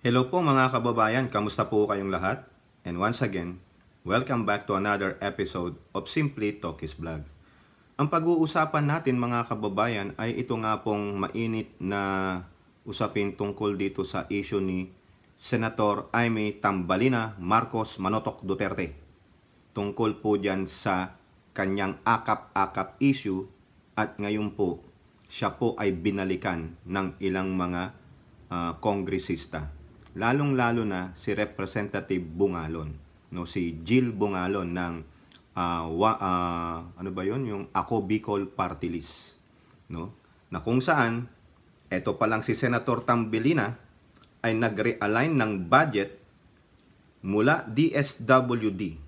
Hello po mga kababayan, kamusta po kayong lahat? And once again, welcome back to another episode of Simply Talkies Vlog. Ang pag-uusapan natin mga kababayan ay ito nga pong mainit na usapin tungkol dito sa issue ni Senator Aimee Tambalina Marcos Manotok Duterte. Tungkol po dyan sa kanyang akap-akap issue at ngayon po siya po ay binalikan ng ilang mga kongresista. Lalong-lalo na si Representative Bungalon, no, si Jill Bungalon ng ano ba 'yon, yung Ako Bicol Party List, no? Na kung saan eto pa lang si Senator Tambalina ay nag-realign ng budget mula DSWD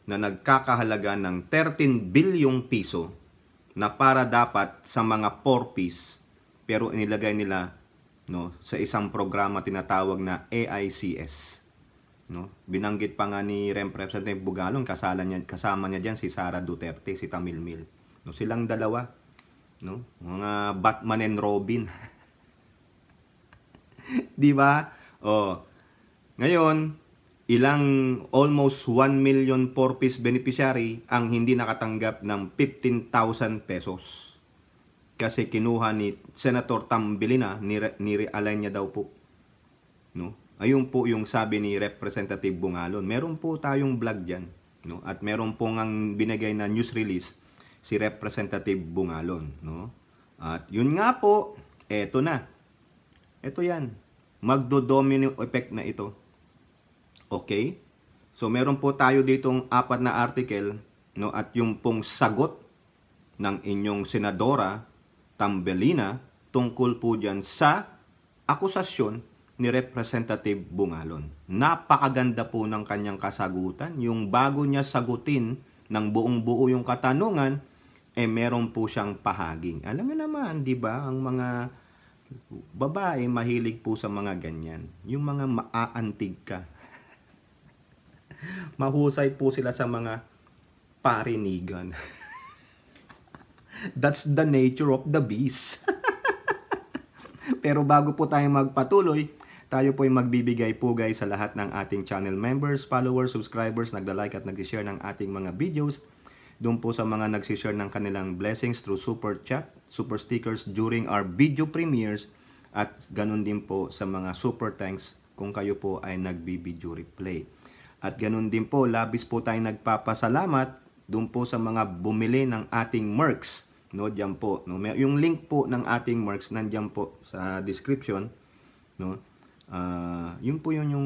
na nagkakahalaga ng 13 bilyong piso na para dapat sa mga 4Ps, pero inilagay nila, no, sa isang programa tinatawag na AICS, no? Binanggit pa nga ni Representative Bungalon, kasama niya diyan si Sara Duterte, si Tamilmil, no? Silang dalawa, no, mga Batman and Robin. Di ba? Ngayon, almost 1 million 4Ps beneficiary ang hindi nakatanggap ng 15,000 pesos. Kasi kinuha ni Senator Tambalina, ni-realign niya daw po, no? Ayun po yung sabi ni Representative Bungalon. Meron po tayong vlog diyan, no? At meron po ngang binigay na news release si Representative Bungalon, no? At yun nga po, eto na. Eto yan. Magdo-domino effect na ito. Okay? So meron po tayo ditong 4 na article, no? At yung pong sagot ng inyong senadora Tambalina tungkol po dyan sa akusasyon ni Representative Bungalon. Napakaganda po ng kanyang kasagutan. Yung bago niya sagutin ng buong-buo yung katanungan, meron po siyang pahaging. Alam niyo naman, di ba, ang mga babae mahilig po sa mga ganyan. Yung mga maaantig ka. Mahusay po sila sa mga parinigan. That's the nature of the beast. Pero bago po tayo magpatuloy, tayo po ay magbibigay pugay sa lahat ng ating channel members, followers, subscribers, nagla-like at nag-share ng ating mga videos. Doon po sa mga nag-share ng kanilang blessings through super chat, super stickers during our video premieres, at ganun din po sa mga super thanks kung kayo po ay nagbi-video replay. At ganun din po, labis po tayong nagpapasalamat doon po sa mga bumili ng ating mercs, no, diyan po, no. Yung link po ng ating mercs nandiyan po sa description, no. Yun po yung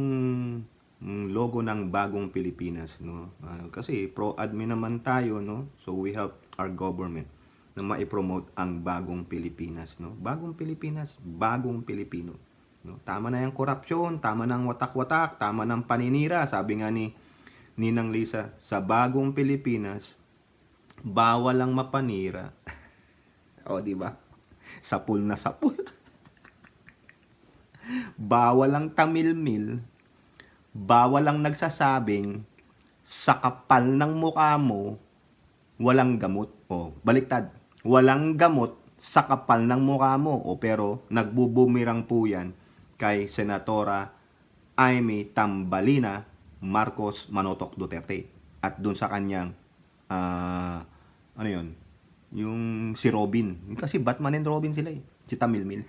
logo ng Bagong Pilipinas, no. Kasi pro-admin naman tayo, no. So we help our government na mai-promote ang Bagong Pilipinas, no. Bagong Pilipinas, bagong Pilipino, no. Tama na yung korupsyon, tama na ang watak-watak, tama na ang paninira. Sabi nga ni Ninang Lisa, sa Bagong Pilipinas, bawal lang mapanira. O, di ba? Sapul na sapul. Bawal lang tamilmil. Bawal lang nagsasabing sa kapal ng mukha mo walang gamot. O, baliktad. Walang gamot sa kapal ng mukha mo. O, pero nagbubumirang po yan kay Senatora Aimee Tambalina Marcos Manotok Duterte. At dun sa kanyang ano yun, yung si Robin. Kasi Batman and Robin sila eh. Si Tamilmil.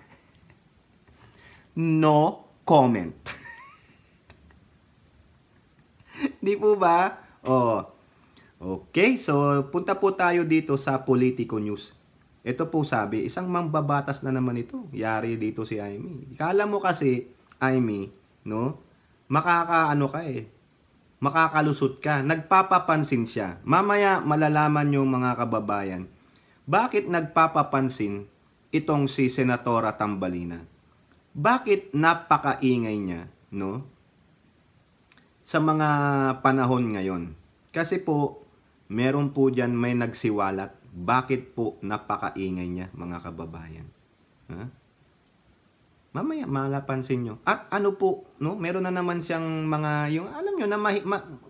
No comment. Di po ba? Okay, so punta po tayo dito sa Politico News. Ito po sabi, isang mambabatas na naman ito. Yari dito si Aimee. Kala mo kasi, Aimee, no? Makakaano ka eh. Makakalusot ka. Nagpapapansin siya. Mamaya malalaman yung mga kababayan. Bakit nagpapapansin itong si Senatora Tambalina? Bakit napakaingay niya, no? Sa mga panahon ngayon. Kasi po, meron po dyan may nagsiwalat. Bakit po napakaingay niya, mga kababayan? Ha? Mamaya malapansin nyo. At ano po, no? Meron na naman siyang mga, yung alam nyo, na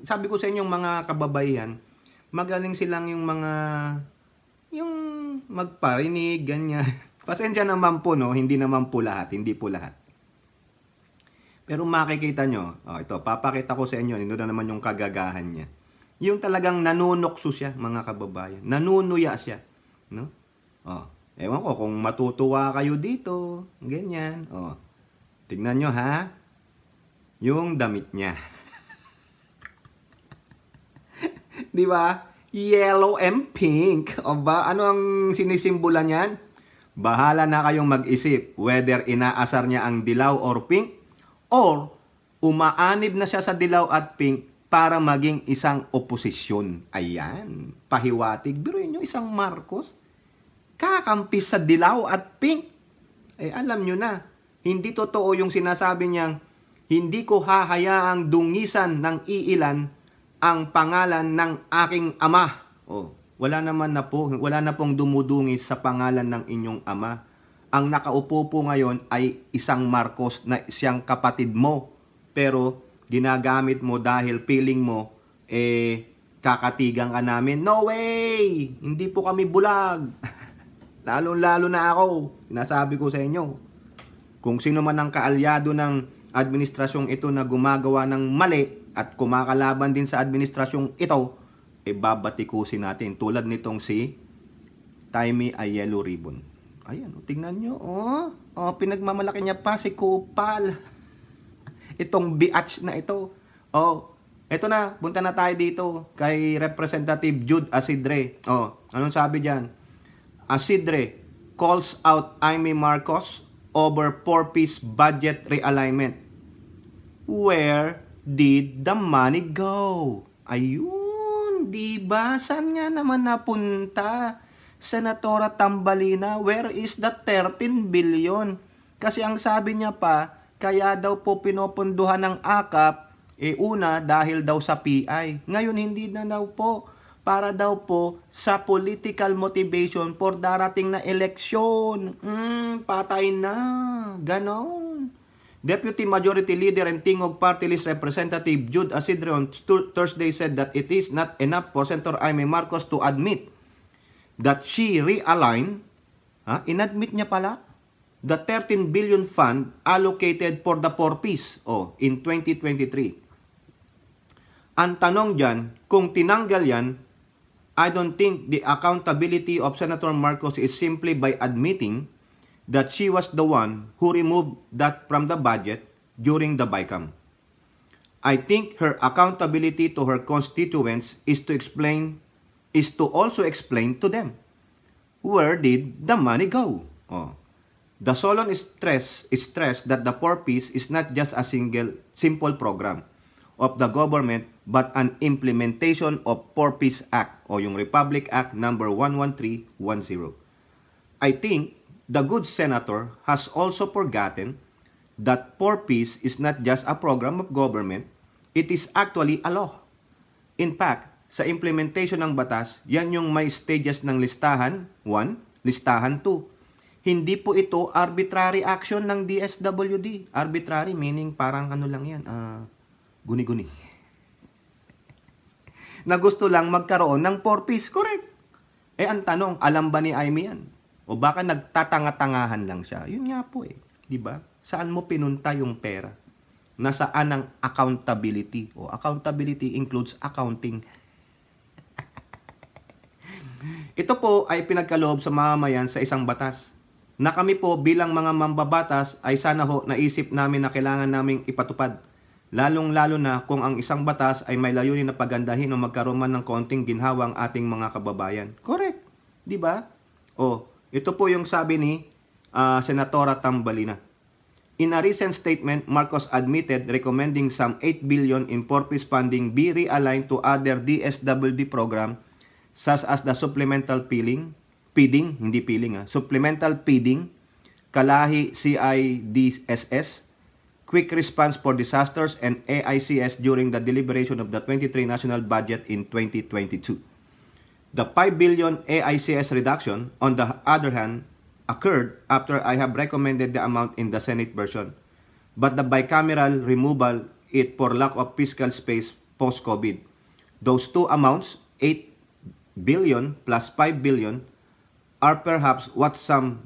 sabi ko sa inyong mga kababayan, magaling silang yung mga, yung magparinig, ganyan. Pasensya naman po, no? Hindi naman po lahat, hindi po lahat. Pero makikita nyo, ito, papakita ko sa inyo, ito na naman yung kagagahan niya. Yung talagang nanunokso siya, mga kababayan. Nanunuya siya. No? Ewan ko kung matutuwa kayo dito. Ganyan. Tignan nyo ha. Yung damit niya. Di ba? Yellow and pink. O ba? Ano ang sinisimbula niyan? Bahala na kayong mag-isip whether inaasar niya ang dilaw or pink or umaanib na siya sa dilaw at pink para maging isang oposisyon. Ayan. Pahiwatig. Biruin nyo, isang Marcos kakampi sa dilaw at pink. Alam nyo na. Hindi totoo yung sinasabi niyang hindi ko hahayaang dungisan ng iilan ang pangalan ng aking ama. Wala na pong dumudungis sa pangalan ng inyong ama. Ang nakaupo po ngayon ay isang Marcos na siyang kapatid mo. Pero ginagamit mo dahil feeling mo, kakatigan ka namin. No way! Hindi po kami bulag. Lalo na ako. Sinasabi ko sa inyo. Kung sino man ang kaalyado ng administrasyong ito na gumagawa ng mali at kumakalaban din sa administrasyong ito, babatikusin natin. Tulad nitong si Taimee Ayelo Ribon. Ayan, tingnan nyo. Pinagmamalaki niya pa si Kupal. Itong biatch na ito. Ito na, punta na tayo dito kay Representative Jude Asidre. Anong sabi diyan? Asidre calls out Imee Marcos over 4-piece budget realignment. Where did the money go? Ayun, diba? Saan nga naman napunta? Senatora Tambalina, where is the 13 billion? Kasi ang sabi niya pa, kaya daw po pinopondohan ng AKAP, una dahil daw sa PI. Ngayon hindi na daw po. Para daw po sa political motivation for darating na eleksyon. Patay na. Ganon. Deputy Majority Leader and Tingog Party List Representative Jude Asidre on Thursday said that it is not enough for Senator Imee Marcos to admit that she realigned, inadmit niya pala, the 13 billion fund allocated for the 4-piece in 2023. Ang tanong dyan, kung tinanggal yan, I don't think the accountability of Senator Marcos is simply by admitting that she was the one who removed that from the budget during the BICAM. I think her accountability to her constituents is to also explain to them, where did the money go? The Solon stressed that the 4-piece is not just a simple program of the government but an implementation of 4-piece Act o yung Republic Act number 11310. I think the good senator has also forgotten that 4-piece is not just a program of government, it is actually a law. In fact, sa implementation ng batas, yan yung may stages ng listahan 1, listahan 2. Hindi po ito arbitrary action ng DSWD. Arbitrary meaning parang ano lang yan, guni-guni. Na gusto lang magkaroon ng 4-piece. Correct. Ang tanong, alam ba ni Imee yan? O baka nagtatanga-tangahan lang siya? Yun nga po Diba? Saan mo pinunta yung pera? Nasaan ang accountability? Accountability includes accounting. Ito po ay pinagkaloob sa mamamayan sa isang batas na kami po bilang mga mambabatas ay sana naisip namin na kailangan naming ipatupad. Lalong-lalo na kung ang isang batas ay may layunin na pagandahin o magkaroon man ng konting ginhawang ating mga kababayan. Correct. Di ba? Ito po yung sabi ni Senatora Tambalina. In a recent statement, Marcos admitted recommending some 8 billion in 4-piece funding be realigned to other DSWD program such as the supplemental supplemental feeding, Kalahi CIDSS, Quick Response for Disasters, and AICS during the deliberation of the 23 national budget in 2022. The 5 billion AICS reduction, on the other hand, occurred after I have recommended the amount in the Senate version, but the bicameral removal it for lack of fiscal space post-COVID. Those two amounts, 8 billion plus 5 billion, are perhaps what some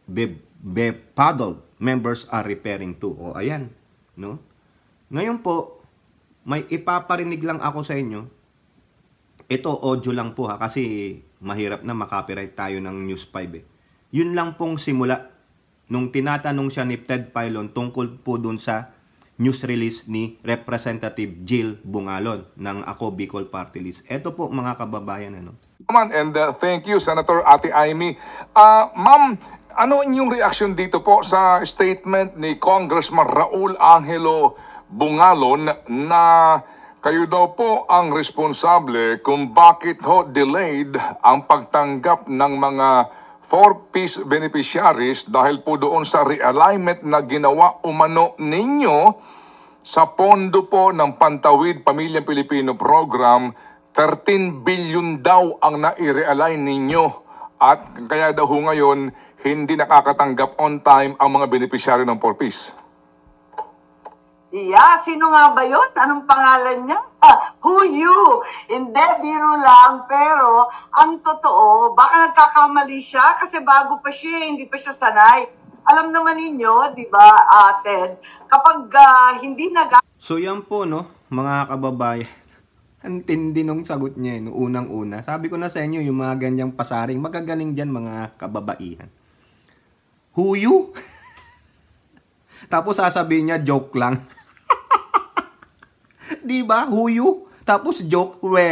befuddled members are referring to. Ayan. no? Ngayon po, may ipaparinig lang ako sa inyo. Ito, audio lang po ha, kasi mahirap na makopyright tayo ng News 5 eh. Yun lang pong simula nung tinatanong siya ni Ted Filon tungkol po dun sa news release ni Representative Jill Bungalon ng Ako Bicol Party List. Ito po mga kababayan, ano? And thank you, Senator Ate Amy. Ma'am, ano inyong reaction dito po sa statement ni Congressman Raul Angelo Bungalon na kayo daw po ang responsable kung bakit ho delayed ang pagtanggap ng mga 4-piece beneficiaries dahil po doon sa realignment na ginawa umano ninyo sa pondo po ng Pantawid Pamilyang Pilipino Program. 13 billion daw ang nai-realign ninyo at kaya daw ngayon hindi nakakatanggap on time ang mga beneficiary ng 4-piece. Yeah, sino nga ba yun? Anong pangalan niya? Who you? Hindi, biro lang. Pero, ang totoo, baka nagkakamali siya kasi bago pa siya, hindi pa siya sanay. Alam naman ninyo, di ba, Ted, kapag hindi So yan po, no, mga kababayan. Ang tindi nung sagot niya, no, unang-una. Sabi ko na sa inyo, yung mga ganyang pasaring, magagaling dyan mga kababaihan. Who you? Tapos sasabihin niya, joke lang. Di ba? Who you? Tapos joke, we.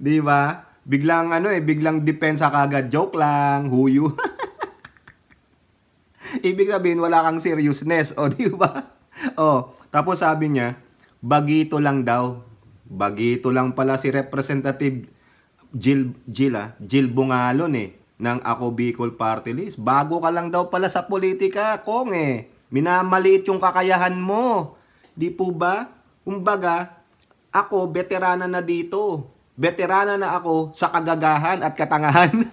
Di ba? Biglang biglang depensa kagad, joke lang, who you? Ibig sabihin wala kang seriousness, o di ba? O, tapos sabi niya, bagito lang daw. Bagito lang pala si Representative Jill Bungalon ng Ako Bicol Party List. Bago ka lang daw pala sa politika, Kong Minamaliit yung kakayahan mo. Di po ba? Kumbaga, ako, veterana na dito. Veterana na ako sa kagagahan at katangahan.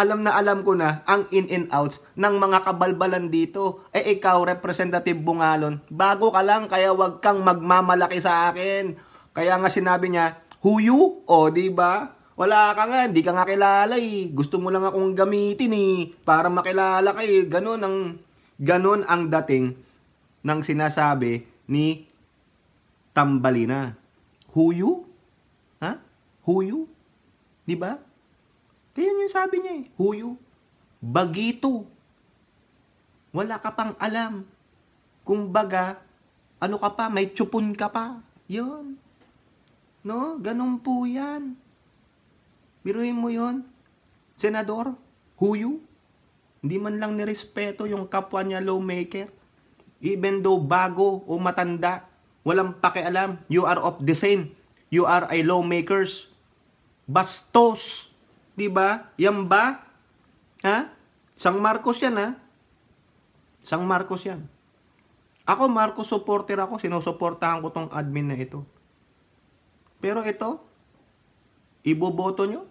Alam na alam ko na ang in and outs ng mga kabalbalan dito. Ikaw, Representative Bungalon, bago ka lang, kaya wag kang magmamalaki sa akin. Kaya nga sinabi niya, who you? O, di ba? Wala ka nga, hindi ka nga kilala Gusto mo lang akong gamitin para makilala ka Ganon ang dating ng sinasabi ni Tambalina. Who you? Ha? Who you? Di ba? Kaya yung sabi niya who you? Bagito. Wala ka pang alam. Kumbaga, ano ka pa, may tsupon ka pa. Yun. No? Ganon po yan. Biruin mo yon, Senador, who you? Hindi man lang nirespeto yung kapwa niya lawmaker. Even though bago o matanda, walang pakialam. You are of the same. You are a lawmakers. Bastos. Diba? Yan ba? Ha? Sang Marcos yan, ha? Sang Marcos yan. Ako, Marcos supporter ako. Sinusuportahan ko tong admin na ito. Pero ito, iboboto nyo?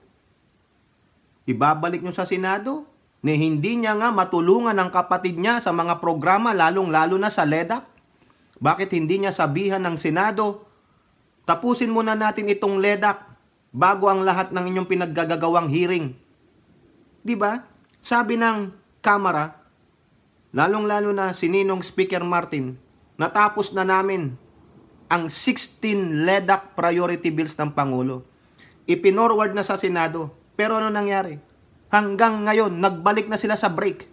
Ibabalik nyo sa Senado? Na hindi niya nga matulungan ang kapatid niya sa mga programa, lalong-lalo na sa LEDAC? Bakit hindi niya sabihan ng Senado, tapusin muna natin itong LEDAC bago ang lahat ng inyong pinaggagawang hearing? Diba? Sabi ng Kamara, lalong-lalo na si Ninong Speaker Martin, natapos na namin ang 16 LEDAC priority bills ng Pangulo. Ipinorward na sa Senado. Pero ano nangyari? Hanggang ngayon, nagbalik na sila sa break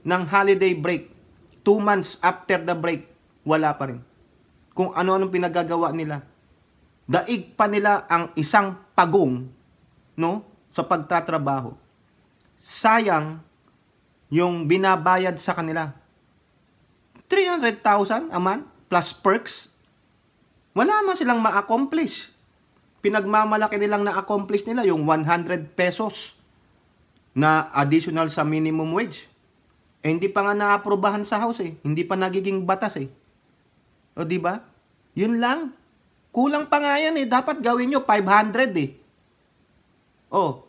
ng holiday break. 2 months after the break, wala pa rin. Kung ano-anong pinagagawa nila. Daig pa nila ang isang pagong, no, sa pagtatrabaho. Sayang yung binabayad sa kanila. 300,000 a month plus perks. Wala man silang ma-accomplish. Pinagmamalaki nilang na-accomplish nila yung 100 pesos na additional sa minimum wage. Hindi pa nga naaprubahan sa House Hindi pa nagiging batas O di ba? Yun lang. Kulang pa nga yan Dapat gawin nyo 500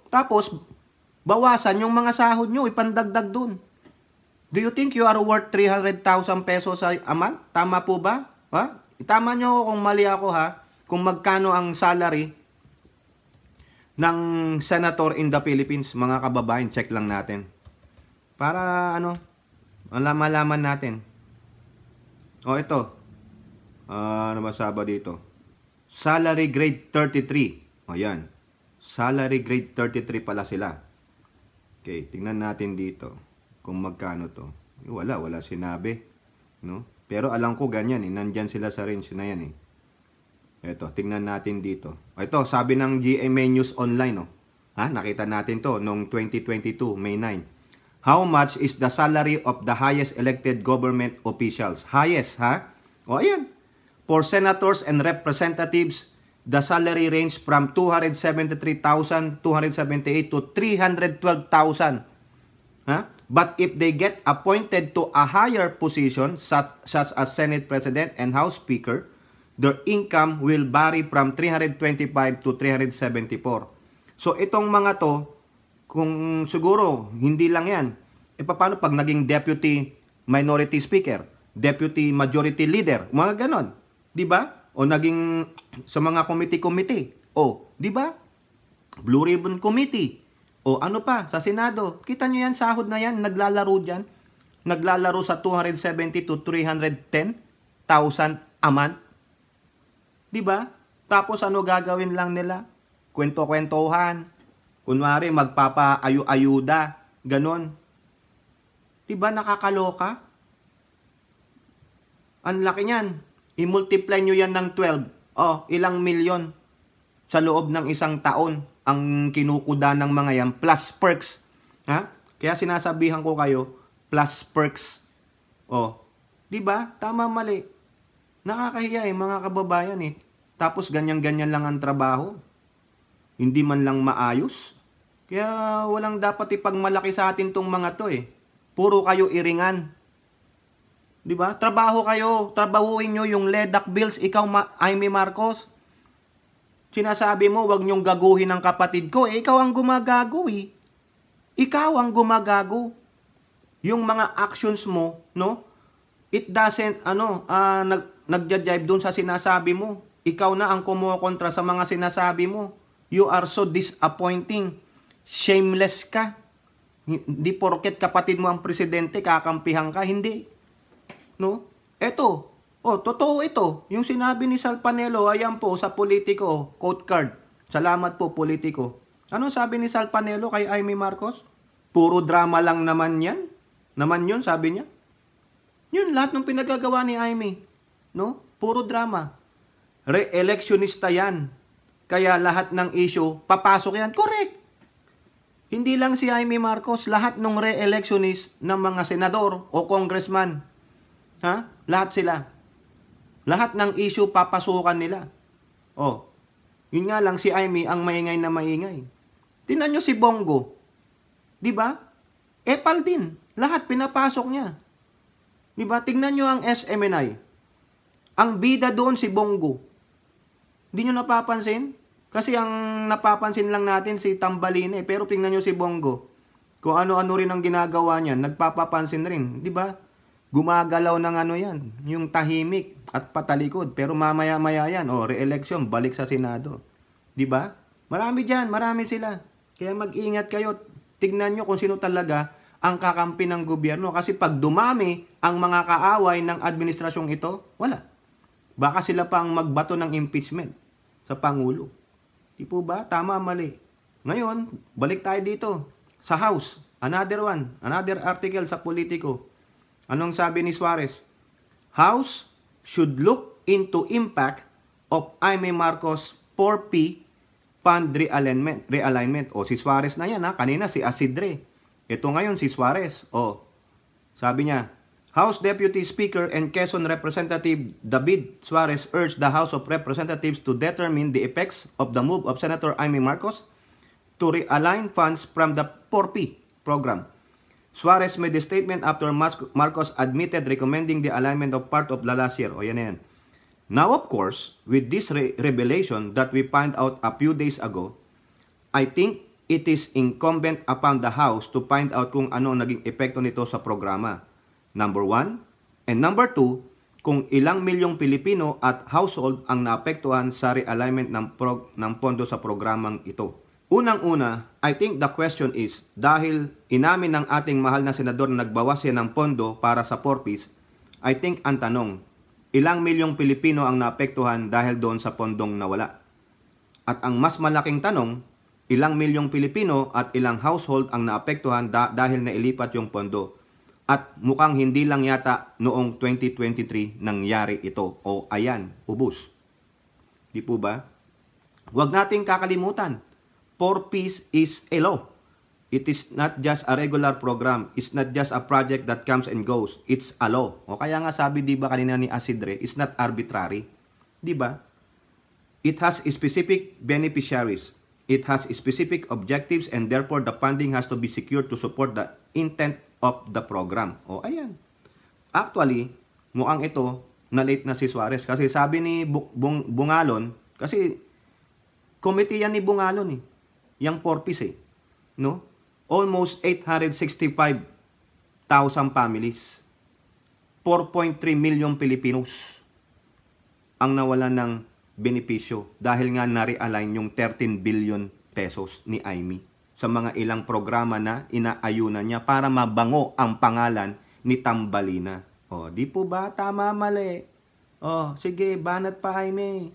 tapos bawasan yung mga sahod nyo, ipandagdag dun. Do you think you are worth 300,000 pesos a month? Tama po ba? Ha? Itama nyo kung mali ako kung magkano ang salary ng senator in the Philippines, mga kababayan, check lang natin. Para Malaman natin. O ito. Ano ba sabi dito? Salary grade 33. O yan. Salary grade 33 pala sila. Okay, tingnan natin dito kung magkano to. Wala sinabi, no? Pero alam ko ganyan nandyan sila sa range na yan Ito, tingnan natin dito. Ito, sabi ng GMA News Online, nakita natin to noong 2022, May 9. How much is the salary of the highest elected government officials? Highest, O ayan. For senators and representatives, the salary range from 273,278 to 312,000. But if they get appointed to a higher position, such as Senate President and House Speaker, their income will vary from 325 to 374. So itong mga to, kung siguro, hindi lang yan. Paano pag naging Deputy Minority Speaker, Deputy Majority Leader, mga ganon. Diba? O naging sa mga committee. O, diba? Blue Ribbon Committee. O ano pa, sa Senado. Kita nyo yan, sahod na yan, naglalaro dyan. Naglalaro sa 270 to 310,000 a month. Diba? Tapos ano gagawin lang nila? Kwento-kwentuhan. Kunwari, magpapa-ayuda. Ganon. Diba nakakaloka? Ang laki niyan. I-multiply nyo yan ng 12. Ilang milyon sa loob ng isang taon ang kinukuda ng mga yan. Plus perks. Kaya sinasabihan ko kayo, plus perks. Diba? Tama, mali. Nakakahiya mga kababayan Tapos ganyan-ganyan lang ang trabaho. Hindi man lang maayos. Kaya walang dapat ipagmalaki sa atin tong mga to Puro kayo iringan. Diba? Trabaho kayo. Trabahuin nyo yung LEDAC bills. Ikaw, Amy Marcos. Sinasabi mo, wag nyong gaguhin ang kapatid ko. Ikaw ang gumagago Ikaw ang gumagago. Yung mga actions mo, no? It doesn't, nagja-jive dun sa sinasabi mo. Ikaw na ang kumukontra sa mga sinasabi mo. You are so disappointing. Shameless ka. Hindi porket kapatid mo ang presidente, kakampihan ka. Hindi. No? Eto. Totoo ito. Yung sinabi ni Sal Panelo, ayan po sa Politico, quote card. Salamat po, Politico. Ano sabi ni Sal Panelo kay Amy Marcos? Puro drama lang naman yan. Naman yun, sabi niya. Yun, lahat ng pinagagawa ni Amy. No? Puro drama. Re-electionista yan. Kaya lahat ng issue, papasok yan. Correct. Hindi lang si Amy Marcos, lahat ng re-electionist ng mga senador o congressman. Lahat sila. Lahat ng issue papasukan nila. Yun nga lang si Amy ang maingay na maingay. Tingnan nyo si Bongo. Diba? Epal din. Lahat pinapasok niya. Diba? Tingnan nyo ang SMNI. Ang bida doon si Bongo. Hindi nyo napapansin? Kasi ang napapansin lang natin si Tambaline pero tingnan nyo si Bongo. Kung ano-ano rin ang ginagawa niya, nagpapapansin rin. Di ba? Gumagalaw ng yan, yung tahimik at patalikod. Pero mamaya-maya yan, re-election, balik sa Senado. Di ba? Marami dyan, marami sila. Kaya mag-ingat kayo. Tignan nyo kung sino talaga ang kakampi ng gobyerno. Kasi pag dumami ang mga kaaway ng administrasyong ito, wala. Baka sila pang magbato ng impeachment sa Pangulo. Di po ba? Tama, mali. Ngayon, balik tayo dito. Sa House, another article sa Politico. Anong sabi ni Suarez? House should look into impact of Amy Marcos 4P fund realignment. Si Suarez na yan Kanina si Asidre. Ito ngayon si Suarez. Sabi niya, House Deputy Speaker and Quezon Representative David Suarez urged the House of Representatives to determine the effects of the move of Senator Amy Marcos to realign funds from the 4P program. Suarez made a statement after Marcos admitted recommending the alignment of part of the last year. Yan. Now, of course, with this revelation that we find out a few days ago, I think it is incumbent upon the House to find out kung ano naging epekto nito sa programa. Number 1. And number 2, kung ilang milyong Pilipino at household ang naapektuhan sa realignment ng pondo sa programang ito. Unang-una, I think the question is, dahil inamin ng ating mahal na senador na nagbawas yan ng pondo para sa 4-piece, I think ang tanong, ilang milyong Pilipino ang naapektuhan dahil doon sa pondong nawala? At ang mas malaking tanong, ilang milyong Pilipino at ilang household ang naapektuhan dahil nailipat yung pondo? At mukhang hindi lang yata noong 2023 nangyari ito. O ayan, ubos. Di po ba? Huwag nating kakalimutan. 4-piece is a law. It is not just a regular program. It's not just a project that comes and goes. It's a law. O kaya nga sabi di ba kanina ni Asidre, it's not arbitrary. Di ba? It has specific beneficiaries. It has specific objectives and therefore the funding has to be secured to support the intent of the program. O ayan. Actually, mukhang ito na late na si Suarez kasi sabi ni Bungalon, kasi committee yan ni Bungalon yung 4-piece no? Almost 865,000 families. 4.3 million Filipinos ang nawalan ng benepisyo dahil nga na-realign yung 13 billion pesos ni Aimee sa mga ilang programa na inaayunan niya para mabango ang pangalan ni Tambalina. O, di po ba? Tama, mali. O, sige, banat pa, Aimee.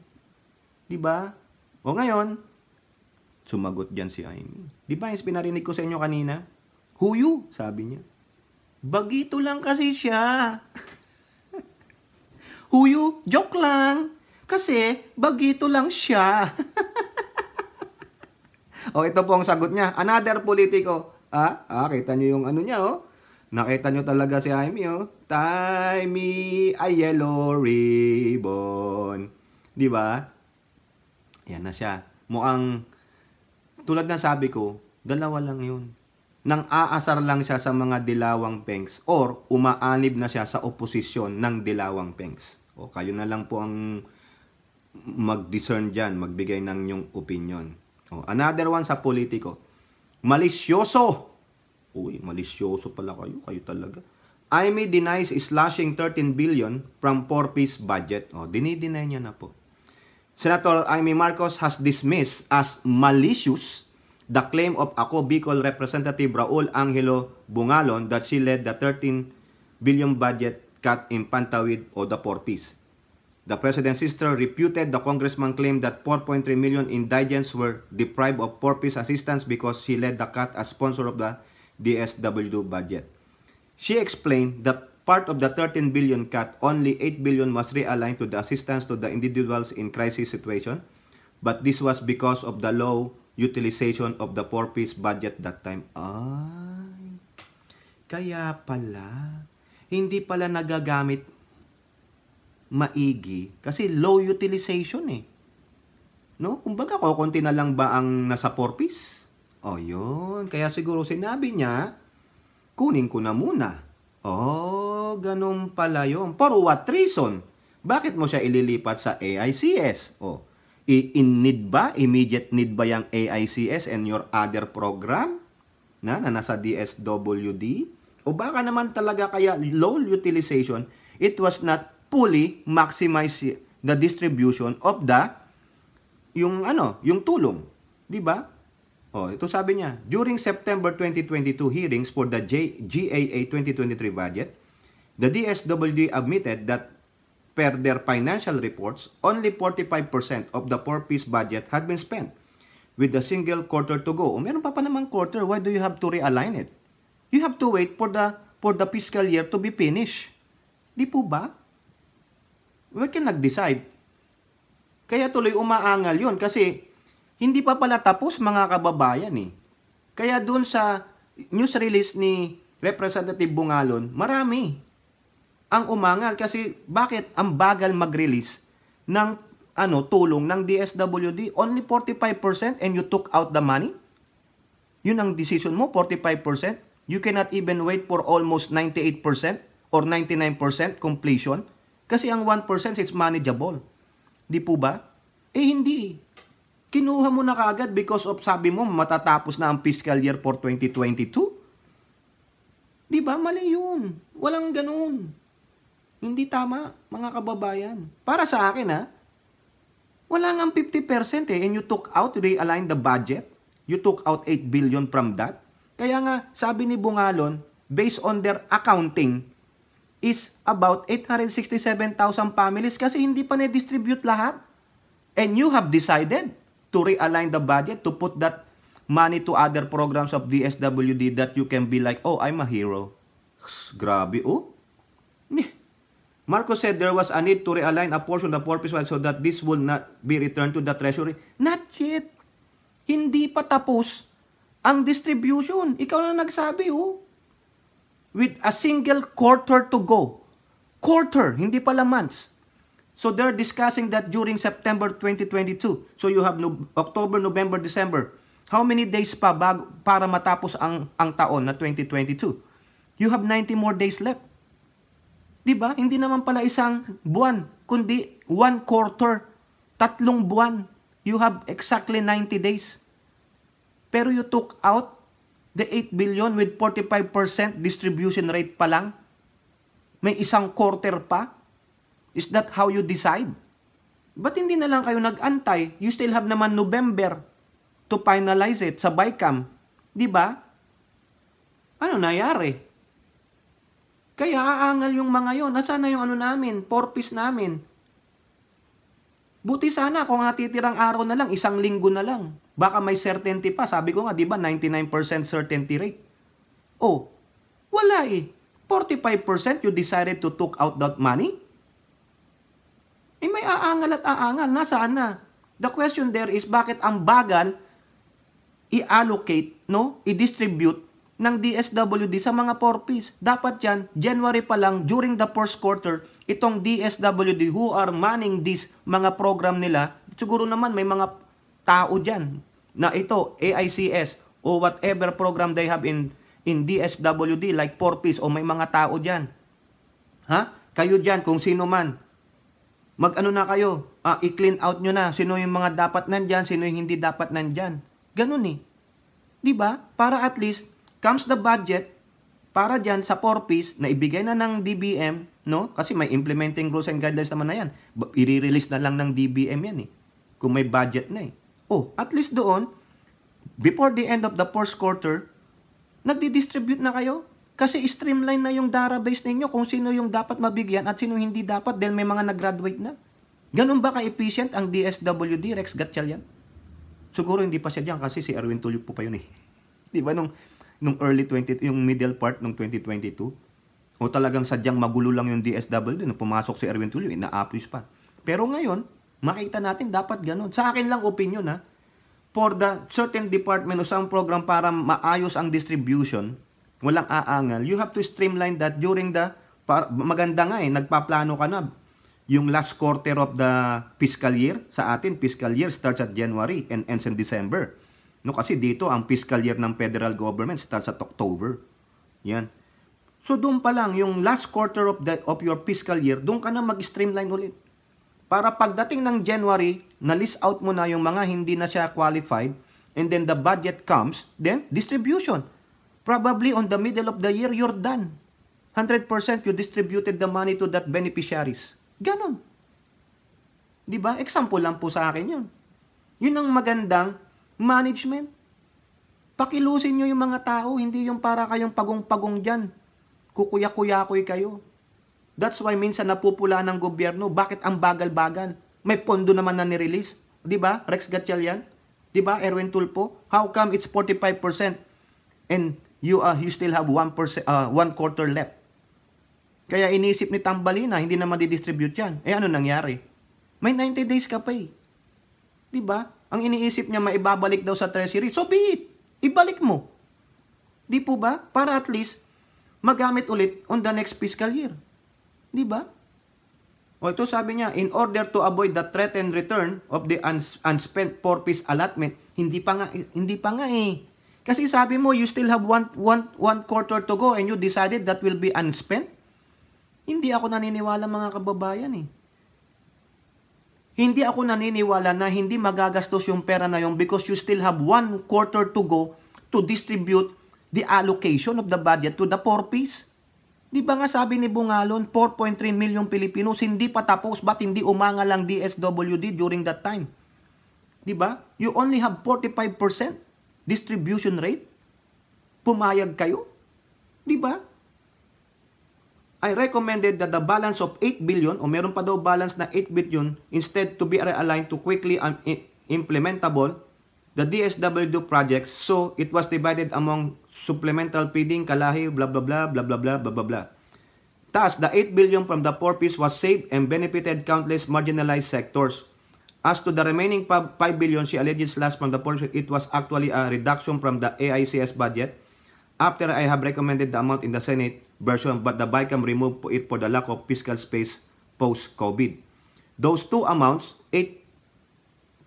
Di ba? O ngayon, sumagot dyan si Aimee. Di ba yung pinarinig ko sa inyo kanina? Who you? Sabi niya. Bagito lang kasi siya. Who you? Joke lang. Kasi bagito lang siya. O ito po ang sagot niya. Another politiko. Kita niyo yung ano niya Nakita niyo talaga si Aimee Tie me a yellow ribbon. Di ba? Yan na siya. Mukhang tulad ng sabi ko, dalawa lang yun. Nang aasar lang siya sa mga dilawang pengs or umaanib na siya sa oposisyon ng dilawang pengs. O kayo na lang po ang mag-discern dyan, magbigay ng inyong opinion. O, another one sa politiko. Malisyoso! Uy, malisyoso pala kayo. Kayo talaga. Aimee denies slashing 13 billion from 4-piece budget. O, dinideny niya na po. Senator Aimee Marcos has dismissed as malicious the claim of Ako Bicol Representative Raul Angelo Bungalon that she led the 13 billion budget cut in Pantawid o the 4-piece. The president's sister refuted the congressman's claim that 4.3 million indigents were deprived of 4-piece assistance because she led the cut as sponsor of the DSWD budget. She explained that part of the 13 billion cut, only 8 billion was realigned to the assistance to the individuals in crisis situation, but this was because of the low utilization of the 4-piece budget that time. Ay, kaya pala, hindi pala nagagamit maigi kasi low utilization No? Kumbaga, konti na lang ba ang nasa 4-piece? O, yun. Kaya siguro sinabi niya, kunin ko na muna. Oh, ganun pala yun. For what reason? Bakit mo siya ililipat sa AICS? O, in need ba? Immediate need ba yung AICS and your other program na nasa DSWD? O baka naman talaga kaya low utilization, it was not fully maximize the distribution of the yung tulong, 'di ba? Ito sabi niya, during September 2022 hearings for the GAA 2023 budget, the DSWD admitted that per their financial reports, only 45% of the 4-piece budget had been spent with a single quarter to go. Meron pa namang quarter, why do you have to realign it? You have to wait for the fiscal year to be finished. Di po ba? We can nag-decide. Kaya tuloy umaangal yun kasi hindi pa pala tapos mga kababayan Kaya doon sa news release ni Representative Bungalon, marami ang umangal kasi bakit ang bagal mag-release ng tulong ng DSWD? Only 45% and you took out the money? Yun ang decision mo, 45%? You cannot even wait for almost 98% or 99% completion kasi ang 1% is manageable. Di po ba? Hindi. Kinuha mo na kaagad because of sabi mo matatapos na ang fiscal year for 2022? Di ba? Mali yun. Walang ganun. Hindi tama, mga kababayan. Para sa akin wala nga 50% and you took out, realign the budget. You took out 8 billion from that. Kaya nga, sabi ni Bungalon, based on their accounting, is about 867,000 families kasi hindi pa na-distribute lahat. And you have decided to realign the budget to put that money to other programs of DSWD that you can be like, oh, I'm a hero. Grabe, oh. Marcos said there was a need to realign a portion of the purpose so that this will not be returned to the treasury. Not yet. Hindi pa tapos ang distribution. Ikaw na nagsabi, oh. With a single quarter to go. Quarter, hindi pala months. So they're discussing that during September 2022. So you have October, November, December. How many days pa para matapos ang taon na 2022? You have 90 more days left. Diba? Hindi naman pala isang buwan, kundi 1 quarter, 3 buwan. You have exactly 90 days. Pero you took out the 8 billion with 45% distribution rate pa lang. May isang quarter pa. Is that how you decide? Ba't hindi na lang kayo nag-antay? You still have naman November to finalize it sa BICAM. Diba? Ano nangyari? Kaya aangal yung mga yon. Nasaan na yung ano namin? Porpis namin. Buti sana kung natitirang araw na lang, 1 linggo na lang. Baka may certainty pa. Sabi ko nga, di ba, 99% certainty rate. Oh, wala eh. 45% you decided to took out that money? Eh may aangal at aangal. Nasaan na? The question there is, bakit ang bagal i-allocate, no? I-distribute ng DSWD sa mga porpis. Dapat yan, January pa lang, during the first quarter, itong DSWD who are manning this mga program nila, siguro naman may mga tao dyan na ito, AICS, o whatever program they have in DSWD, like porpis, o may mga tao dyan. Ha? Kayo dyan, kung sino man, mag-ano na kayo, i-clean out nyo na, sino yung mga dapat nandyan, sino yung hindi dapat nandyan. Ganun eh. Diba? Para at least, comes the budget para dyan sa porpis na ibigay na ng DBM, no? Kasi may implementing rules and guidelines naman na yan. I-release na lang ng DBM yan eh. Kung may budget na eh. Oh, at least doon, before the end of the first quarter, nagdi-distribute na kayo. Kasi streamline na yung database ninyo kung sino yung dapat mabigyan at sino hindi dapat dahil may mga nag-graduate na. Ganun ba ka-efficient ang DSWD, Rex Gatchalian? Siguro hindi pa siya dyan kasi si Erwin Tulfo po pa yun eh. Di ba nung early 20, yung middle part ng 2022, o talagang sadyang magulo lang yung DSWD, nung pumasok si Erwin Tulfo, ina-appease pa. Pero ngayon, makita natin dapat ganun. Sa akin lang opinion ha, for the certain department o some program para maayos ang distribution, walang aangal, you have to streamline that during the, maganda nga eh, nagpaplano ka na, yung last quarter of the fiscal year, sa atin, fiscal year starts at January and ends in December. No, kasi dito, ang fiscal year ng federal government starts at October. Yan. So, doon pa lang, yung last quarter of your fiscal year, doon ka na mag-streamline ulit. Para pagdating ng January, na-list out mo na yung mga hindi na siya qualified, and then the budget comes, then distribution. Probably on the middle of the year, you're done. 100% you distributed the money to that beneficiaries. Ganon. Diba? Example lang po sa akin yun. Yun ang magandang management. Pakilusin nyo yung mga tao, hindi yung para kayong pagong-pagong dyan. Kukuya-kuyakoy kayo. That's why minsan napupula ng gobyerno. Bakit ang bagal-bagal? May pondo naman na nirelease. Diba? Rex Gatchalian? Diba? Erwin Tulfo? How come it's 45% and you still have 1 quarter left? Kaya inisip ni Tambalina, hindi na madidistribute yan. Eh ano nangyari? May 90 days ka pa eh. Diba? Ang iniisip niya maibabalik daw sa treasury. So be it. Ibalik mo. Di po ba? Para at least magamit ulit on the next fiscal year. Di ba? O ito sabi niya, in order to avoid the threatened return of the unspent porpoise allotment, hindi pa nga eh. Kasi sabi mo, you still have one quarter to go and you decided that will be unspent. Hindi ako naniniwala mga kababayan eh. Hindi ako naniniwala na hindi magagastos yung pera na yun because you still have 1 quarter to go to distribute the allocation of the budget to the porpoise. Di ba nga sabi ni Bungalon, 4.3 million Filipinos hindi pa tapos, ba't hindi umangal ang DSWD during that time? Di ba? You only have 45%. distribution rate? Pumayag kayo? Di ba? I recommended that the balance of 8 billion, o meron pa daw balance na 8 billion, instead to be realigned to quickly implementable the DSWD projects, so it was divided among supplemental feeding, kalahi, blah blah blah, blah blah blah, blah blah blah. Thus, the 8 billion from the 4 piece was saved and benefited countless marginalized sectors. As to the remaining 5 billion she alleges lost from the 4 piece, it was actually a reduction from the AICS budget. After I have recommended the amount in the Senate version, but the BICAM removed it for the lack of fiscal space post-COVID. Those two amounts, 8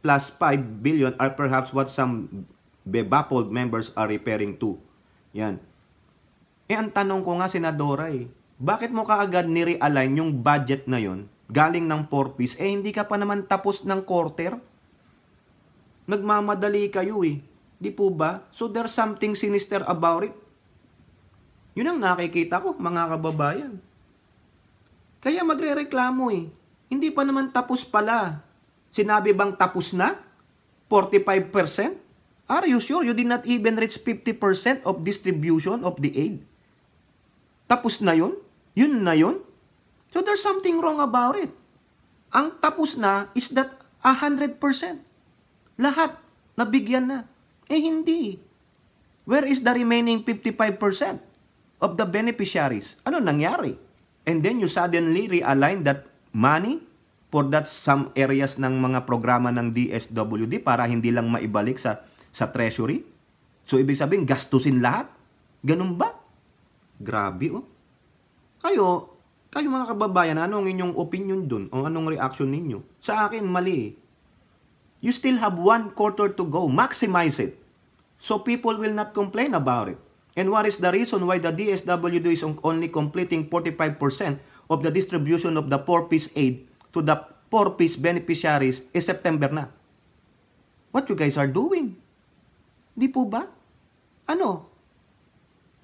plus 5 billion, are perhaps what some bebaffled members are referring to. Yan. Ang tanong ko nga, Senadora, bakit mo kaagad ni-realign yung budget na yon galing ng 4 piece? Hindi ka pa naman tapos ng quarter. Nagmamadali kayo Di po ba? So there's something sinister about it. Yun ang nakikita ko, mga kababayan. Kaya magre-reklamo Hindi pa naman tapos pala. Sinabi bang tapos na? 45%? Are you sure you did not even reach 50% of distribution of the aid? Tapos na yun? Yun na yun? So there's something wrong about it. Ang tapos na is that 100%. Lahat nabigyan na. Hindi. Where is the remaining 55%? Of the beneficiaries? Ano nangyari? And then you suddenly realign that money for that some areas ng mga programa ng DSWD para hindi lang maibalik sa treasury? So ibig sabihin, gastusin lahat? Ganun ba? Grabe Kayo mga kababayan, anong inyong opinion dun? O anong reaction ninyo? Sa akin, mali You still have 1 quarter to go. Maximize it. So people will not complain about it. And what is the reason why the DSWD is only completing 45% of the distribution of the 4-piece aid to the 4-piece beneficiaries is September na? What you guys are doing? Di po ba? Ano?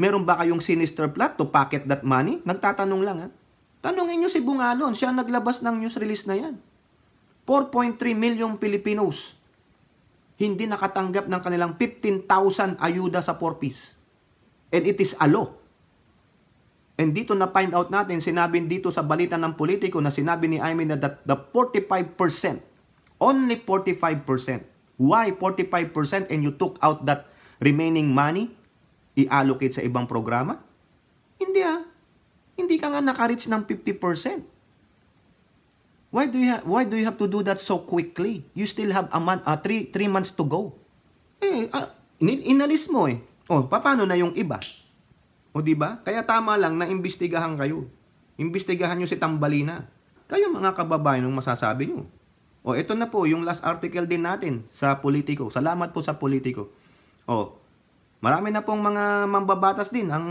Meron ba kayong sinister plot to pocket that money? Nagtatanong lang Tanongin nyo si Bungalon, siya naglabas ng news release na yan. 4.3 million Filipinos hindi nakatanggap ng kanilang 15,000 ayuda sa 4-piece. And it is a law. And dito na find out natin, sinabi dito sa balita ng politiko na sinabi ni Amy na that the 45%, only 45%. Why 45% and you took out that remaining money, i-allocate sa ibang programa? Hindi Hindi ka nga naka-reach ng 50%. Why do you have to do that so quickly? You still have a month, 3 months to go. Inalis mo paano na yung iba? O di ba? Kaya tama lang na imbestigahan kayo. Imbestigahan nyo si Tambalina. Kayo mga kababayan, ang masasabi nyo. Ito na po yung last article din natin sa Politico. Salamat po sa Politico. Marami na pong mga mambabatas din ang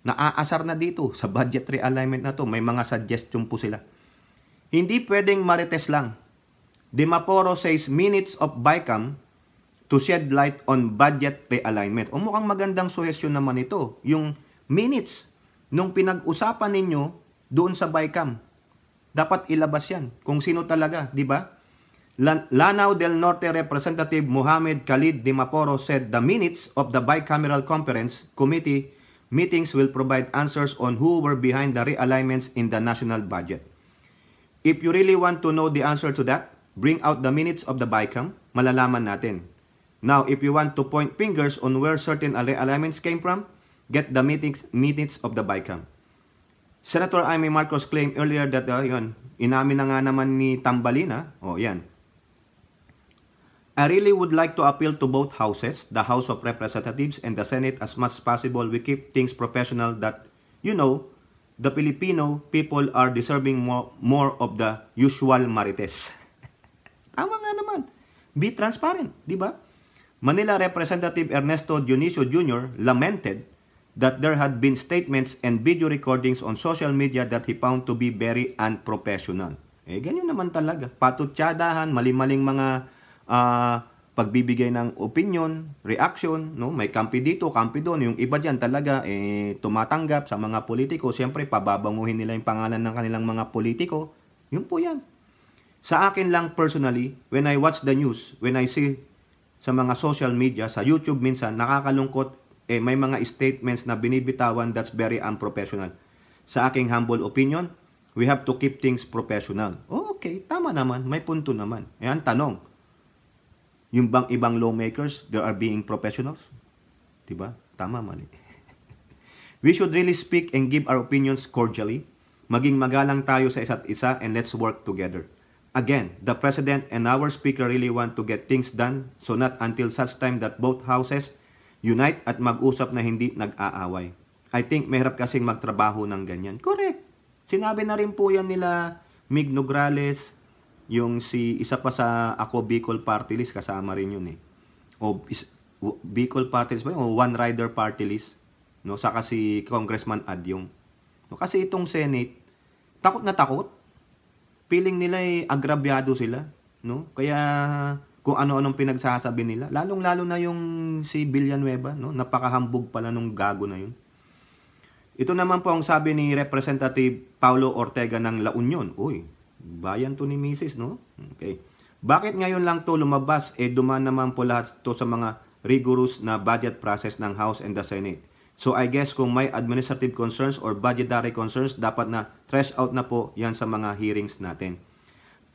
naaasar na dito sa budget realignment na to. May mga suggestion po sila. Hindi pwedeng marites lang. Dimaporo says minutes of BICAM to shed light on budget realignment. Mukhang magandang suhestyon naman ito. Yung minutes nung pinag-usapan ninyo doon sa BICAM. Dapat ilabas yan. Kung sino talaga, di ba? Lanao del Norte Representative Mohamed Khalid Dimaporo said the minutes of the bicameral conference committee meetings will provide answers on who were behind the realignments in the national budget. If you really want to know the answer to that, bring out the minutes of the BICAM, malalaman natin. Now, if you want to point fingers on where certain realignments came from, get the minutes of the BICAM. Senator Amy Marcos claimed earlier that, inamin na nga naman ni Tambalina, yan. I really would like to appeal to both houses, the House of Representatives and the Senate, as much as possible we keep things professional that, the Filipino people are deserving more of the usual marites. Tama nga naman. Be transparent, di ba? Manila Representative Ernesto Dionisio Jr. lamented that there had been statements and video recordings on social media that he found to be very unprofessional. Ganyan naman talaga. Patutsadahan, mali-maling mga pagbibigay ng opinion, reaction, may kampi dito, kampi doon. Yung iba dyan talaga, tumatanggap sa mga politiko. Siyempre, pababanguhin nila yung pangalan ng kanilang mga politiko. Yun po yan. Sa akin lang personally, when I watch the news, when I see sa mga social media, sa YouTube minsan, nakakalungkot, may mga statements na binibitawan that's very unprofessional. Sa aking humble opinion, we have to keep things professional. Okay, tama naman, may punto naman. Ayan, tanong, yung bang ibang lawmakers, they are being professionals? Diba? Tama, mali. We should really speak and give our opinions cordially. Maging magalang tayo sa isa't isa and let's work together. Again, the President and our Speaker really want to get things done, so not until such time that both houses unite at mag-usap na hindi nag-aaway. I think mahirap kasing magtrabaho ng ganyan. Correct. Sinabi na rin po yan nila Mig Nograles, yung isa pa sa Ako Bicol Party List, kasama rin yun eh. O Bicol Party List ba yun? O One Rider Party List. No? Saka si Congressman Adyong. No? Kasi itong Senate, takot na takot. Feeling nila agrabyado sila. No? Kaya kung ano-anong pinagsasabi nila. Lalong-lalo na yung si Villanueva. No? Napakahambog pala nung gago na yun. Ito naman po ang sabi ni Representative Paulo Ortega ng La Union. Uy, bayan to ni Mrs., no? Okay. Bakit ngayon lang to lumabas? Dumaan naman po lahat to sa mga rigorous na budget process ng House and the Senate. So I guess kung may administrative concerns or budgetary concerns, dapat na trash out na po yan sa mga hearings natin.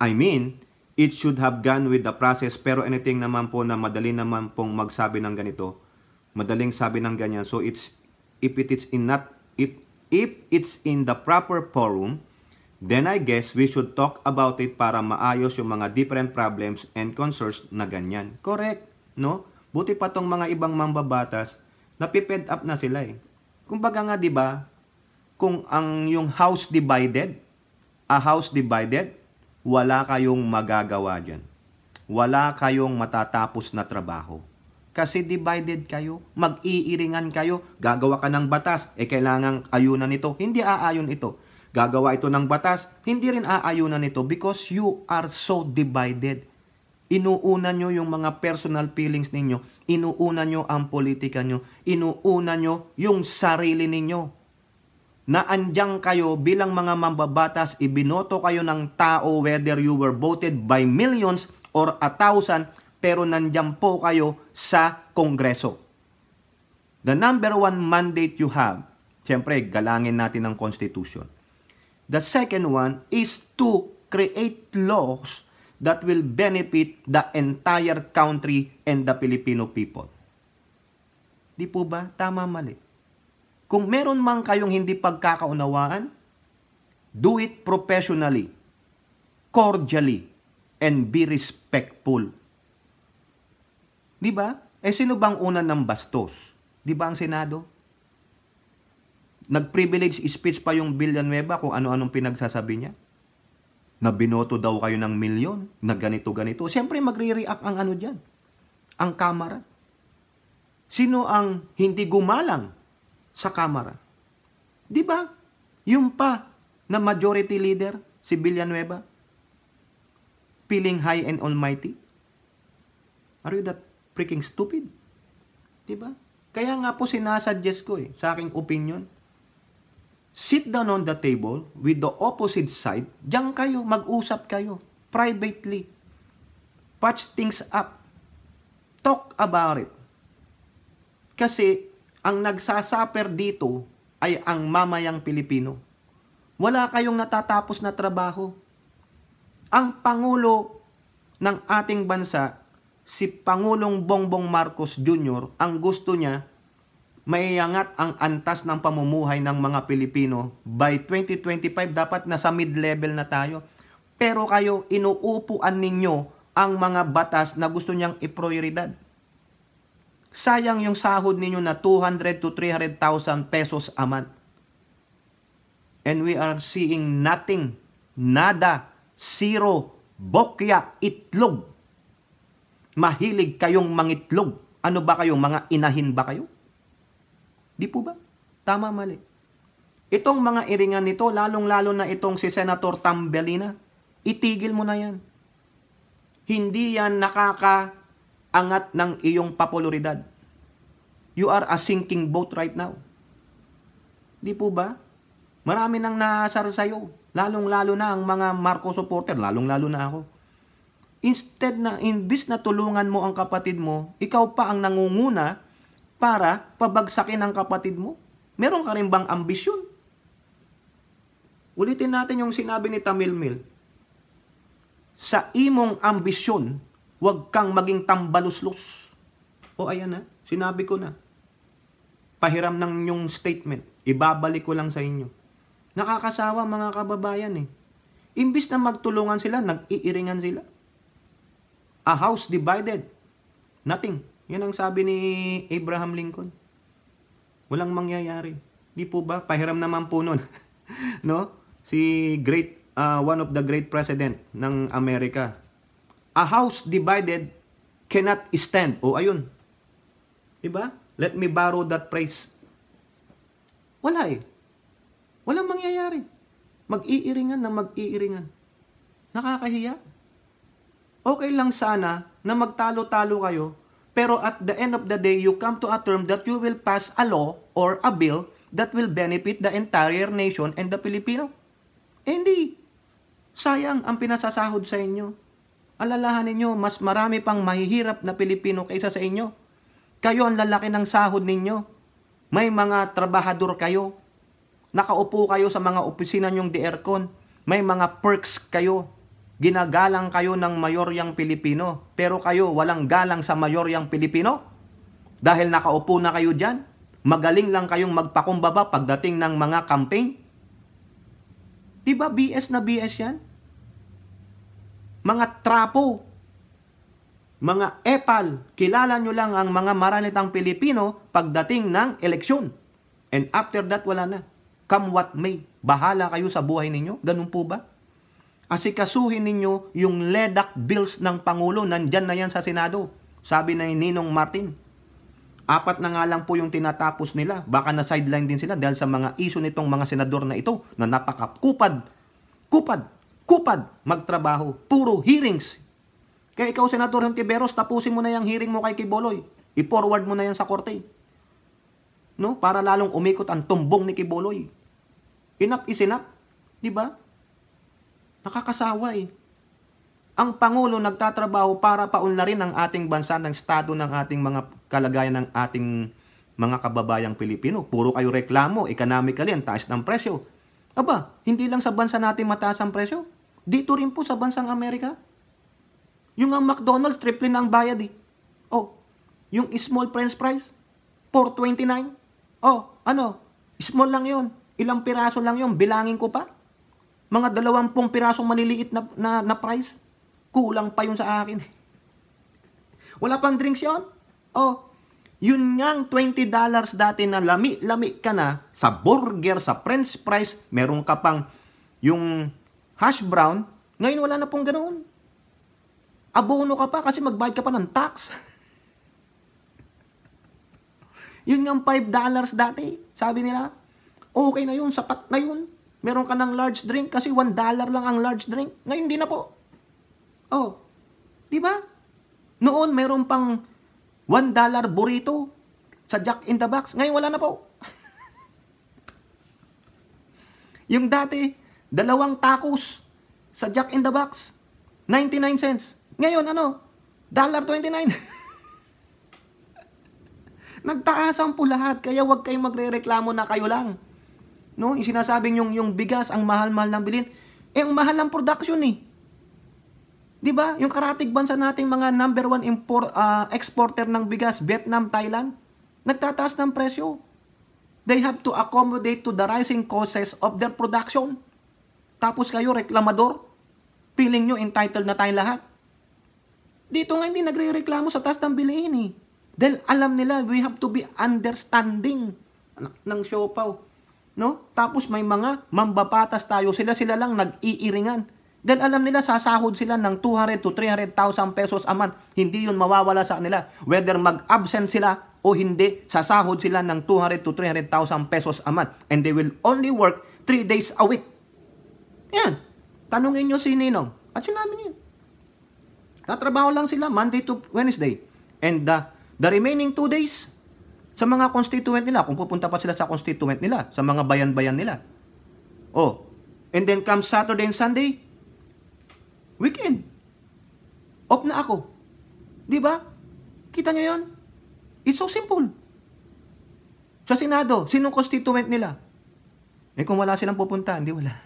I mean, it should have gone with the process, pero anything naman po na madali naman pong magsabi ng ganito, madaling sabi ng ganyan. So if it's in the proper forum, then I guess we should talk about it para maayos yung mga different problems and concerns na ganyan. Correct, no? Buti pa tong mga ibang mambabatas, napiped up na sila eh. Kumbaga nga, di ba, kung yung house divided, wala kayong magagawa dyan. Wala kayong matatapos na trabaho. Kasi divided kayo, mag-iiringan kayo, gagawa ka ng batas, kailangang ayunan ito. Hindi aayon ito. Gagawa ito ng batas, hindi rin aayunan ito because you are so divided. Inuuna nyo yung mga personal feelings ninyo, inuuna nyo ang politika nyo, inuuna nyo yung sarili ninyo. Na andyan kayo bilang mga mambabatas, ibinoto kayo ng tao whether you were voted by millions or 1,000, pero nandyan po kayo sa Kongreso. The number one mandate you have, siyempre, galangin natin ang Constitution. The second one is to create laws that will benefit the entire country and the Filipino people. Di po ba? Tama, mali. Kung meron man kayong hindi pagkakaunawaan, do it professionally, cordially, and be respectful. Di ba? Sino bang una ng bastos? Di ba ang Senado? Nag-privilege speech pa yung Villanueva kung ano-anong pinagsasabi niya. Na binoto daw kayo ng milyon, na ganito-ganito. Siyempre magre-react ang ano dyan, ang Kamara. Sino ang hindi gumalang sa Kamara? Di ba? Yung pa na majority leader, si Villanueva, feeling high and almighty. Are you that freaking stupid? Di ba? Kaya nga po sinasuggest ko sa aking opinion, sit down on the table with the opposite side. Diyan kayo, mag-usap kayo. Privately. Patch things up. Talk about it. Kasi, ang nagsasuffer dito ay ang mamayang Pilipino. Wala kayong natatapos na trabaho. Ang Pangulo ng ating bansa, si Pangulong Bongbong Marcos Jr., ang gusto niya, maiangat ang antas ng pamumuhay ng mga Pilipino. By 2025, dapat nasa mid-level na tayo. Pero kayo, inuupuan ninyo ang mga batas na gusto niyang iprioridad. Sayang yung sahod ninyo na 200 to 300,000 pesos a month. And we are seeing nothing, nada, zero, bokya, itlog. Mahilig kayong mangitlog. Ano ba kayo? Mga inahin ba kayo? Di po ba? Tama, mali. Itong mga iringan nito, lalong-lalo na itong si Senator Tambelina, itigil mo na yan. Hindi yan nakakaangat ng iyong popularidad. You are a sinking boat right now. Di po ba? Marami nang naasar sa'yo. Lalong-lalo na ang mga Marcos supporter, lalong-lalo na ako. Instead na, imbis na tulungan mo ang kapatid mo, ikaw pa ang nangunguna para pabagsakin ang kapatid mo. Meron ka rin bang ambisyon? Ulitin natin yung sinabi ni Tamil Mil. Sa imong ambisyon, huwag kang maging tambaluslos. O ayan na, sinabi ko na. Pahiram ng yung statement. Ibabalik ko lang sa inyo. Nakakasawa mga kababayan eh. Imbis na magtulungan sila, nag-iiringan sila. A house divided, nothing. Yan ang sabi ni Abraham Lincoln. Walang mangyayari. Di po ba? Pahiram naman po nun. No? Si one of the great president ng Amerika. A house divided cannot stand. O ayun. Diba? Let me borrow that phrase. Wala eh. Walang mangyayari. Mag-iiringan na mag-iiringan. Nakakahiya. Okay lang sana na magtalo-talo kayo, pero at the end of the day, you come to a term that you will pass a law or a bill that will benefit the entire nation and the Filipino. Hindi. Sayang ang pinasasahod sa inyo. Alalahanin nyo, mas marami pang mahihirap na Pilipino kaysa sa inyo. Kayo ang lalaki ng sahod ninyo. May mga trabahador kayo. Nakaupo kayo sa mga opisina nyong di-aircon. May mga perks kayo. Ginagalang kayo ng mayoryang Pilipino. Pero kayo walang galang sa mayoryang Pilipino. Dahil nakaupo na kayo dyan. Magaling lang kayong magpakumbaba pagdating ng mga campaign. Diba BS na BS yan? Mga trapo. Mga epal. Kilala nyo lang ang mga maralitang Pilipino pagdating ng eleksyon. And after that, wala na. Come what may. Bahala kayo sa buhay ninyo. Ganun po ba? Asikasuhin ninyo yung LEDAC bills ng Pangulo. Nandyan na yan sa Senado. Sabi na ni Ninong Martin. 4 na nga lang po yung tinatapos nila. Baka na sideline din sila dahil sa mga issue nitong mga senador na ito na napakakupad. Kupad magtrabaho. Puro hearings. Kaya ikaw, Senador Hontiveros, tapusin mo na yung hearing mo kay Quiboloy. I-forward mo na yan sa korte. No? Para lalong umikot ang tumbong ni Quiboloy. Enough is enough. Diba? Nakakasawa eh. Ang Pangulo nagtatrabaho para paunlarin ang ating bansa ng estado ng ating mga kalagayan ng ating mga kababayang Pilipino. Puro kayo reklamo, economically, ang taas ng presyo. Aba, hindi lang sa bansa natin mataas ang presyo. Dito rin po sa bansang Amerika. Yung ang McDonald's, triple na ang bayad eh. Oh, yung small french fries, $4.29. Oh, ano, small lang yon. Ilang piraso lang yon, bilangin ko pa. Mga 20 pirasong maliliit na price. Kulang pa yun sa akin. Wala pang drinks yun. Oh, yun ngang $20 dati na lami ka na sa burger, sa french fries, meron ka pang yung hash brown, ngayon wala na pong ganoon. Abono ka pa kasi magbayad ka pa ng tax. Yun ngang $5 dati, sabi nila. Okay na yun, sapat na yun. Meron ka ng large drink kasi $1 lang ang large drink. Ngayon hindi na po. Oh, di ba? Noon meron pang $1 burrito sa Jack in the Box. Ngayon wala na po. Yung dati, 2 tacos sa Jack in the Box, 99 cents. Ngayon ano? $1.29. Nagtaasan po lahat, kaya wag kayong magrereklamo na kayo lang. No, yung sinasabing yung bigas ang mahal-mahal ng bilhin, ang mahal ng production eh. 'Di ba? Yung karatig bansa nating mga number 1 exporter ng bigas, Vietnam, Thailand, nagtataas ng presyo. They have to accommodate to the rising costs of their production. Tapos kayo reklamador, feeling nyo entitled na tayong lahat. Dito nga hindi nagrereklamo sa taas ng bilihin eh. Dahil alam nila, we have to be understanding ng siopaw. No? Tapos may mga mambapatas tayo, sila lang nag-iiringan. Dahil alam nila, sasahod sila ng 200 to 300,000 pesos a month. Hindi yun mawawala sa kanila. Whether mag-absent sila o hindi, sasahod sila ng 200 to 300,000 pesos a month. And they will only work 3 days a week. Yan. Tanungin nyo si Ninong. At sinabi niya. Tatrabaho lang sila Monday to Wednesday. And the remaining 2 days, sa mga constituent nila, kung pupunta pa sila sa constituent nila, sa mga bayan-bayan nila. Oh. And then comes Saturday and Sunday, weekend. Off na ako. Di ba? Kita nyo yun? It's so simple. Sa Senado, sinong constituent nila? Eh kung wala silang pupunta, hindi wala.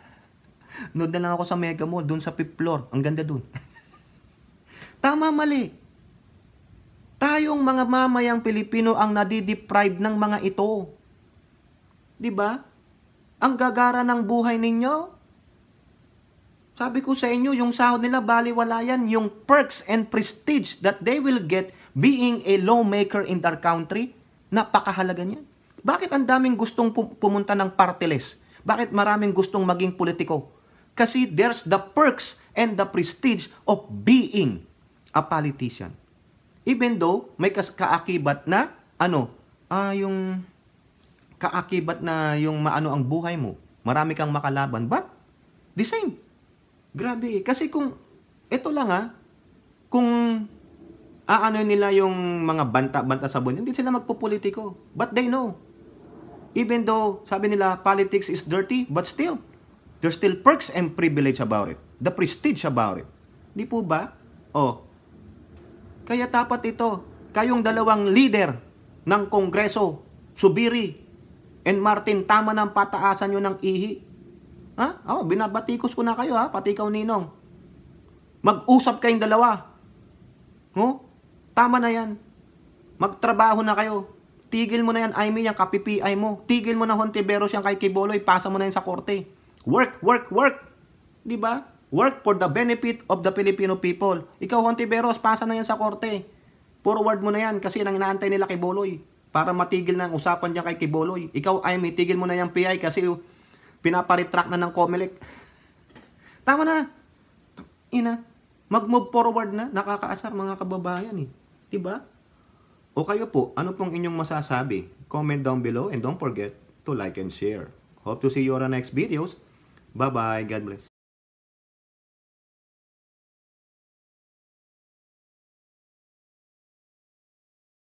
Nood na lang ako sa Mega Mall, dun sa 5th floor. Ang ganda dun. Tama, mali. Tayong mga mamayang Pilipino ang nadideprive ng mga ito. Di ba? Ang gagara ng buhay ninyo. Sabi ko sa inyo, yung sahod nila, baliwala yan. Yung perks and prestige that they will get being a lawmaker in our country, napakahalaga niyan. Bakit ang daming gustong pumunta ng party list? Bakit maraming gustong maging politiko? Kasi there's the perks and the prestige of being a politician. Even though may kaakibat na, yung kaakibat na yung maano ang buhay mo, marami kang makalaban, but the same. Grabe. Kasi kung, ito lang kung aano nila yung mga banta-banta sa buwan, hindi sila magpopolitiko. But they know. Even though, sabi nila, politics is dirty, but still, there's still perks and privilege about it. The prestige about it. Di po ba? Kaya dapat ito, kayong dalawang leader ng Kongreso, Subiri and Martin, tama ng pataasan nyo ng ihi. Binabatikos ko na kayo pati ikaw, Ninong. Mag-usap kayong dalawa. Tama na yan. Magtrabaho na kayo. Tigil mo na yan, Aimee, yung ka-PPI mo. Tigil mo na Hontiveros yung kay Quiboloy, pasa mo na yan sa korte. Work, work, work. Di ba? Work for the benefit of the Filipino people. Ikaw, Hontiveros, pasa na yan sa korte. Forward mo na yan kasi nang inaantay nila kay Boloy para matigil na ang usapan niya kay Quiboloy. Ikaw, Aimee, tigil mo na yung PI kasi pinaparitract na ng COMELEC. Tama na. Mag-move forward na. Nakakaasar mga kababayan Diba? O kayo po, ano pong inyong masasabi? Comment down below and don't forget to like and share. Hope to see you on the next videos. Bye-bye. God bless.